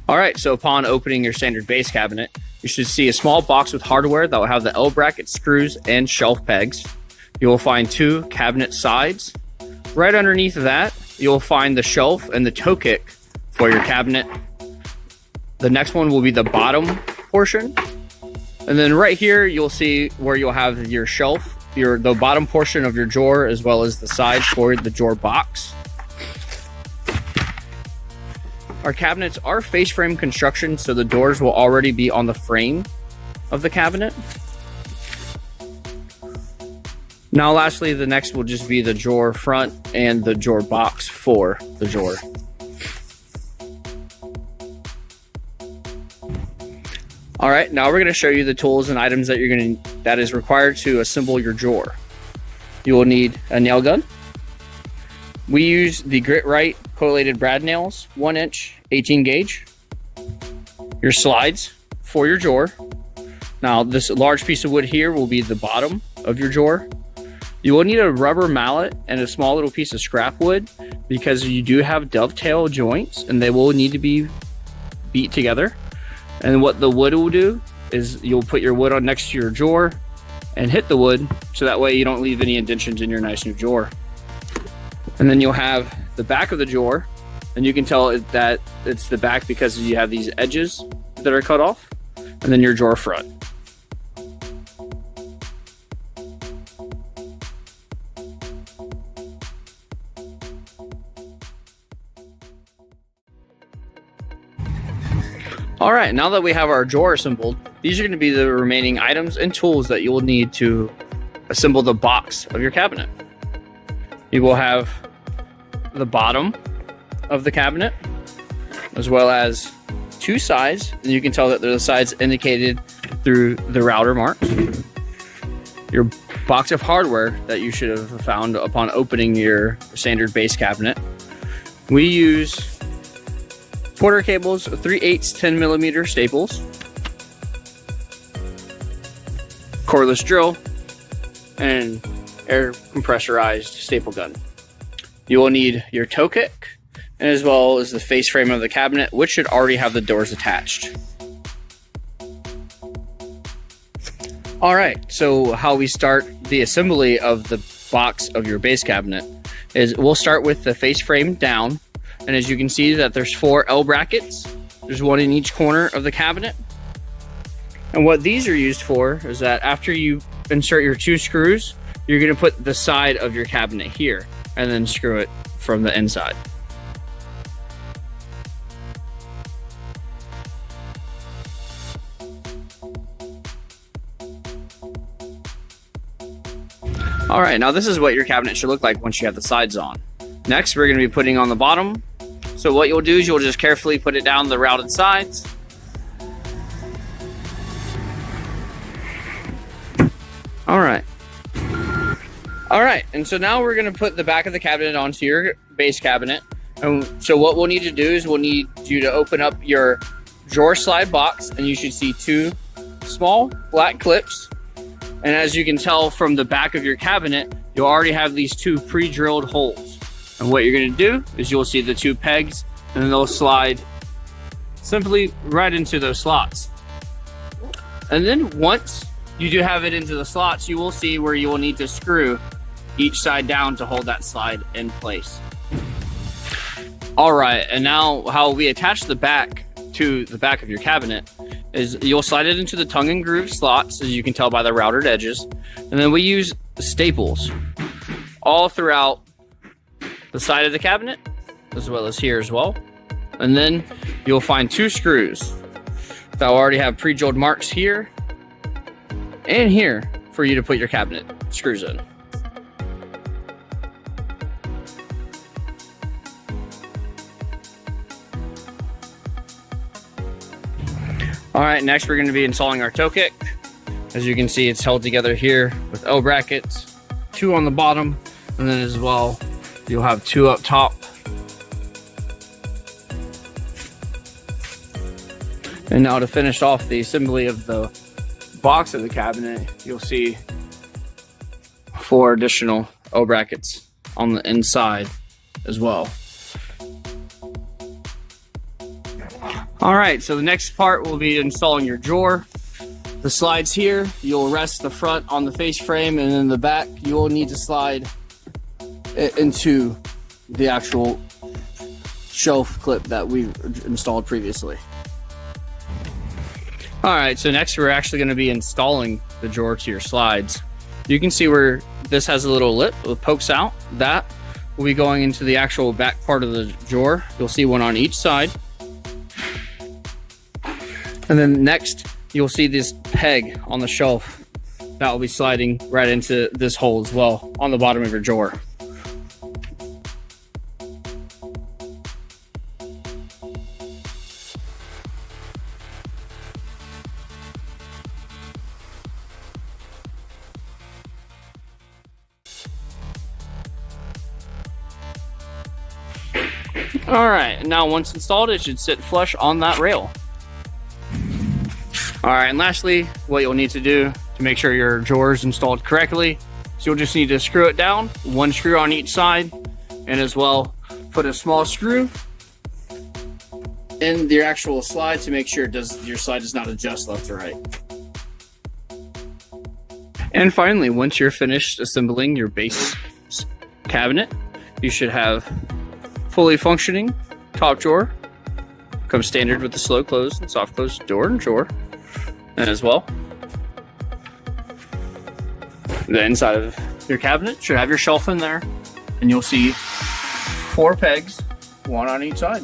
All right, so upon opening your standard base cabinet, you should see a small box with hardware that will have the L bracket, screws, and shelf pegs. You will find 2 cabinet sides. Right underneath of that, you will find the shelf and the toe kick for your cabinet. The next one will be the bottom portion. And then right here, you'll see where you'll have your shelf, the bottom portion of your drawer, as well as the sides for the drawer box. Our cabinets are face frame construction, so the doors will already be on the frame of the cabinet. Now lastly, the next will just be the drawer front and the drawer box for the drawer. All right, now we're going to show you the tools and items that is required to assemble your drawer. You will need a nail gun. We use the Grit-Rite collated brad nails, 1-inch, 18 gauge. Your slides for your drawer. Now this large piece of wood here will be the bottom of your drawer. You will need a rubber mallet and a small little piece of scrap wood because you do have dovetail joints and they will need to be beat together. And what the wood will do is you'll put your wood on next to your drawer and hit the wood so that way you don't leave any indentions in your nice new drawer. And then you'll have the back of the drawer, and you can tell that it's the back because you have these edges that are cut off, and then your drawer front. All right, now that we have our drawer assembled, these are going to be the remaining items and tools that you will need to assemble the box of your cabinet. You will have the bottom of the cabinet, as well as 2 sides, and you can tell that they're the sides indicated through the router marks. Your box of hardware that you should have found upon opening your standard base cabinet. We use Porter cables, 3/8 10mm staples, cordless drill, and air compressorized staple gun. You will need your toe kick, and as well as the face frame of the cabinet, which should already have the doors attached. All right, so how we start the assembly of the box of your base cabinet is we'll start with the face frame down. And as you can see that there's 4 L brackets. There's 1 in each corner of the cabinet. And what these are used for is that after you insert your 2 screws, you're going to put the side of your cabinet here and then screw it from the inside. All right, now this is what your cabinet should look like once you have the sides on. Next, we're going to be putting on the bottom. So what you'll do is you'll just carefully put it down the routed sides. All right, and so now we're going to put the back of the cabinet onto your base cabinet. And so what we'll need to do is we'll need you to open up your drawer slide box, and you should see 2 small black clips. And as you can tell from the back of your cabinet, you'll already have these 2 pre-drilled holes. And what you're going to do is you'll see the 2 pegs, and they'll slide simply right into those slots. And then once you do have it into the slots, you will see where you will need to screw each side down to hold that slide in place. All right, and now how we attach the back to the back of your cabinet is you'll slide it into the tongue and groove slots, as you can tell by the routed edges. And then we use staples all throughout the side of the cabinet, as well as here as well. And then you'll find 2 screws that will already have pre-drilled marks here and here for you to put your cabinet screws in. All right, next we're going to be installing our toe kick. As you can see, it's held together here with L brackets, 2 on the bottom, and then as well you'll have 2 up top. And now to finish off the assembly of the box of the cabinet, you'll see 4 additional L brackets on the inside as well. All right, so the next part will be installing your drawer. The slides here, you'll rest the front on the face frame, and in the back, you will need to slide it into the actual shelf clip that we installed previously. All right, so next we're actually going to be installing the drawer to your slides. You can see where this has a little lip that pokes out. That will be going into the actual back part of the drawer. You'll see one on each side. And then next, you'll see this peg on the shelf that will be sliding right into this hole as well on the bottom of your drawer. All right, now once installed, it should sit flush on that rail. All right, and lastly, what you'll need to do to make sure your drawer is installed correctly, so you'll just need to screw it down, one screw on each side, and as well, put a small screw in the actual slide to make sure your slide does not adjust left to right. And finally, once you're finished assembling your base cabinet, you should have fully functioning top drawer. Comes standard with the slow close and soft close door and drawer. And as well, the inside of your cabinet should have your shelf in there, and you'll see 4 pegs, one on each side.